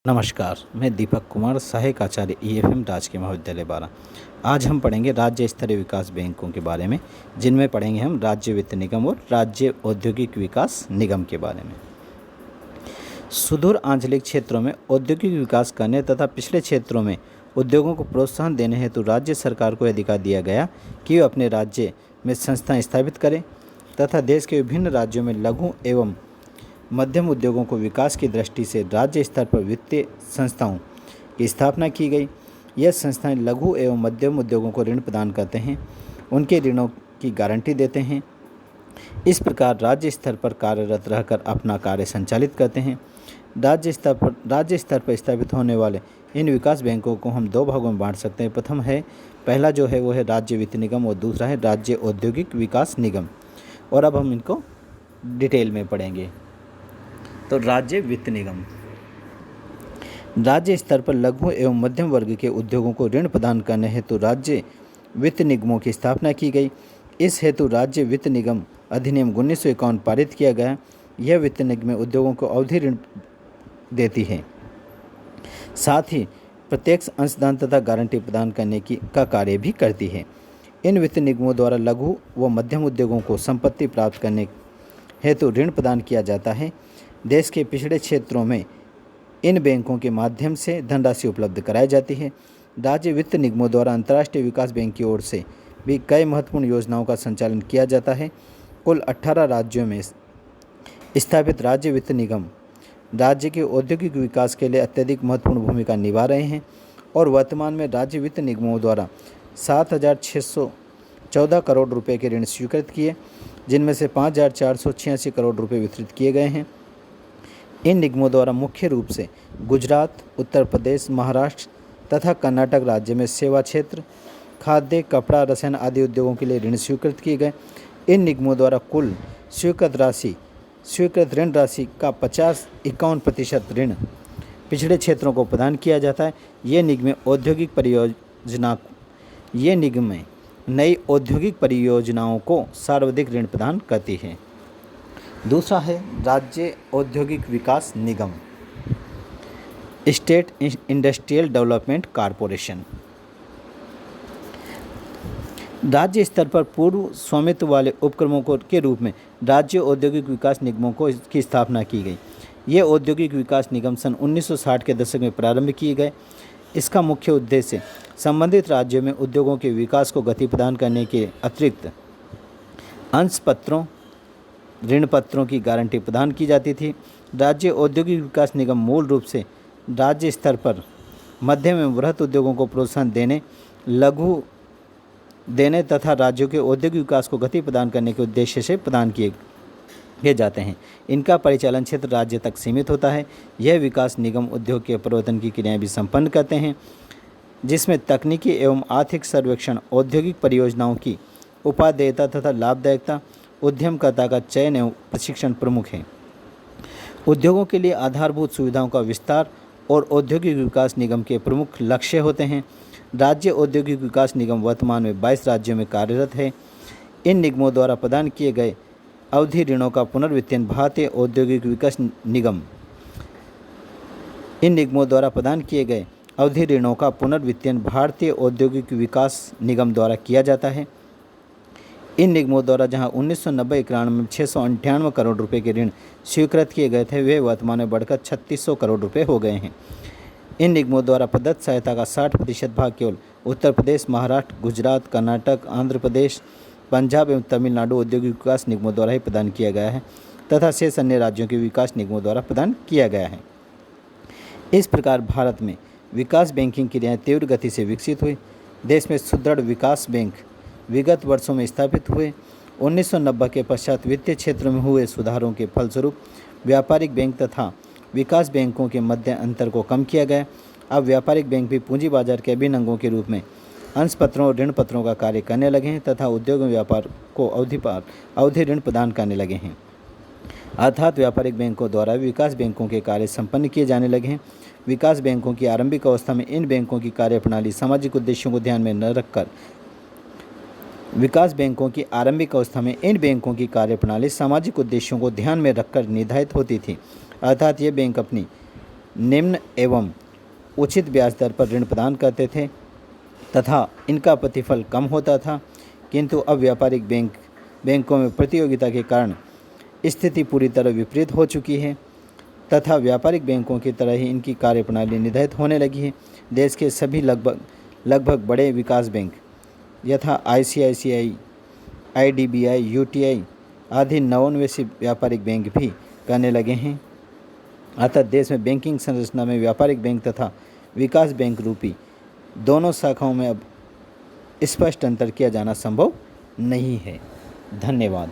नमस्कार, मैं दीपक कुमार, सहायक आचार्य ईएफएम राजकीय महाविद्यालय बारा। आज हम पढ़ेंगे राज्य स्तरीय विकास बैंकों के बारे में, जिनमें पढ़ेंगे हम राज्य वित्त निगम और राज्य औद्योगिक विकास निगम के बारे में। सुदूर आंचलिक क्षेत्रों में औद्योगिक विकास करने तथा पिछड़े क्षेत्रों में उद्योगों को प्रोत्साहन देने हेतु राज्य सरकार को अधिकार दिया गया कि वह अपने राज्य में संस्थाएं स्थापित करें तथा देश के विभिन्न राज्यों में लघु एवं मध्यम उद्योगों को विकास की दृष्टि से राज्य स्तर पर वित्तीय संस्थाओं की स्थापना की गई। यह संस्थाएं लघु एवं मध्यम उद्योगों को ऋण प्रदान करते हैं, उनके ऋणों की गारंटी देते हैं। इस प्रकार राज्य स्तर पर कार्यरत रहकर अपना कार्य संचालित करते हैं। राज्य स्तर पर स्थापित होने वाले इन विकास बैंकों को हम दो भागों में बांट सकते हैं। पहला जो है वो है राज्य वित्त निगम और दूसरा है राज्य औद्योगिक विकास निगम। और अब हम इनको डिटेल में पढ़ेंगे। तो राज्य वित्त निगम, राज्य स्तर पर लघु एवं मध्यम वर्ग के उद्योगों को ऋण प्रदान करने हेतु राज्य वित्त निगमों की स्थापना की गई। इस हेतु राज्य वित्त निगम अधिनियम 1951 पारित किया गया। यह वित्त निगम उद्योगों को अवधि ऋण देती है, साथ ही प्रत्यक्ष अंशदान तथा गारंटी प्रदान करने का कार्य भी करती है। इन वित्त निगमों द्वारा लघु व मध्यम उद्योगों को संपत्ति प्राप्त करने हेतु ऋण प्रदान किया जाता है। देश के पिछड़े क्षेत्रों में इन बैंकों के माध्यम से धनराशि उपलब्ध कराई जाती है। राज्य वित्त निगमों द्वारा अंतर्राष्ट्रीय विकास बैंक की ओर से भी कई महत्वपूर्ण योजनाओं का संचालन किया जाता है। कुल 18 राज्यों में स्थापित राज्य वित्त निगम राज्य के औद्योगिक विकास के लिए अत्यधिक महत्वपूर्ण भूमिका निभा रहे हैं और वर्तमान में राज्य वित्त निगमों द्वारा 7,614 करोड़ रुपए के ऋण स्वीकृत किए, जिनमें से 5,486 करोड़ रुपए वितरित किए गए हैं। इन निगमों द्वारा मुख्य रूप से गुजरात, उत्तर प्रदेश, महाराष्ट्र तथा कर्नाटक राज्य में सेवा क्षेत्र, खाद्य, कपड़ा, रसायन आदि उद्योगों के लिए ऋण स्वीकृत किए गए। इन निगमों द्वारा कुल स्वीकृत ऋण राशि का 51% ऋण पिछड़े क्षेत्रों को प्रदान किया जाता है। ये निगम नई औद्योगिक परियोजनाओं को सर्वाधिक ऋण प्रदान करती है। दूसरा है राज्य औद्योगिक विकास निगम, स्टेट इंडस्ट्रियल डेवलपमेंट कॉरपोरेशन। राज्य स्तर पर पूर्व स्वामित्व वाले उपक्रमों के रूप में राज्य औद्योगिक विकास निगमों की स्थापना की गई। ये औद्योगिक विकास निगम सन 1960 के दशक में प्रारंभ किए गए। इसका मुख्य उद्देश्य संबंधित राज्यों में उद्योगों के विकास को गति प्रदान करने के अतिरिक्त ऋण पत्रों की गारंटी प्रदान की जाती थी। राज्य औद्योगिक विकास निगम मूल रूप से राज्य स्तर पर मध्यम एवं बृहत उद्योगों को प्रोत्साहन देने तथा राज्यों के औद्योगिक विकास को गति प्रदान करने के उद्देश्य से प्रदान किए जाते हैं। इनका परिचालन क्षेत्र राज्य तक सीमित होता है। यह विकास निगम उद्योग के प्रवर्तन की क्रियाएं भी संपन्न करते हैं, जिसमें तकनीकी एवं आर्थिक सर्वेक्षण, औद्योगिक परियोजनाओं की उपादेयता तथा लाभदायकता, उद्यमकर्ता का चयन एवं प्रशिक्षण प्रमुख है। उद्योगों के लिए आधारभूत सुविधाओं का विस्तार और औद्योगिक विकास निगम के प्रमुख लक्ष्य होते हैं। राज्य औद्योगिक विकास निगम वर्तमान में 22 राज्यों में कार्यरत है। इन निगमों द्वारा प्रदान किए गए अवधि ऋणों का पुनर्वितरण भारतीय औद्योगिक विकास निगम द्वारा किया जाता है। इन निगमों द्वारा जहां 1990-91 में 698 करोड़ रुपए के ऋण स्वीकृत किए गए थे, वे वर्तमान में बढ़कर 3600 करोड़ रुपए हो गए हैं। इन निगमों द्वारा प्रदत्त सहायता का 60% भाग केवल उत्तर प्रदेश, महाराष्ट्र, गुजरात, कर्नाटक, आंध्र प्रदेश, पंजाब एवं तमिलनाडु औद्योगिक विकास निगमों द्वारा ही प्रदान किया गया है तथा शेष अन्य राज्यों के विकास निगमों द्वारा प्रदान किया गया है। इस प्रकार भारत में विकास बैंकिंग क्रियाएं तीव्र गति से विकसित हुई। देश में सुदृढ़ विकास बैंक विगत वर्षों में स्थापित हुए। 1990 के पश्चात वित्तीय क्षेत्र में हुए सुधारों के फलस्वरूप व्यापारिक बैंक तथा विकास बैंकों के मध्य अंतर को कम किया गया। अब व्यापारिक बैंक भी पूंजी बाजार के अभिन्न अंगों के रूप में अंशपत्रों और ऋण पत्रों का कार्य करने लगे हैं तथा उद्योग व्यापार को अवधि ऋण प्रदान करने लगे हैं। अर्थात व्यापारिक बैंकों द्वारा विकास बैंकों के कार्य संपन्न किए जाने लगे हैं। विकास बैंकों की आरंभिक अवस्था में इन बैंकों की कार्यप्रणाली सामाजिक उद्देश्यों को ध्यान में न रखकर विकास बैंकों की आरंभिक अवस्था में इन बैंकों की कार्यप्रणाली सामाजिक उद्देश्यों को ध्यान में रखकर निर्धारित होती थी, अर्थात ये बैंक अपनी निम्न एवं उचित ब्याज दर पर ऋण प्रदान करते थे तथा इनका प्रतिफल कम होता था, किंतु अब व्यापारिक बैंकों में प्रतियोगिता के कारण स्थिति पूरी तरह विपरीत हो चुकी है तथा व्यापारिक बैंकों की तरह ही इनकी कार्यप्रणाली निर्धारित होने लगी है। देश के सभी लगभग बड़े विकास बैंक यथा ICICI, IDBI, UTI आदि नवोन्मेषी व्यापारिक बैंक भी करने लगे हैं। अतः देश में बैंकिंग संरचना में व्यापारिक बैंक तथा विकास बैंक रूपी दोनों शाखाओं में अब स्पष्ट अंतर किया जाना संभव नहीं है। धन्यवाद।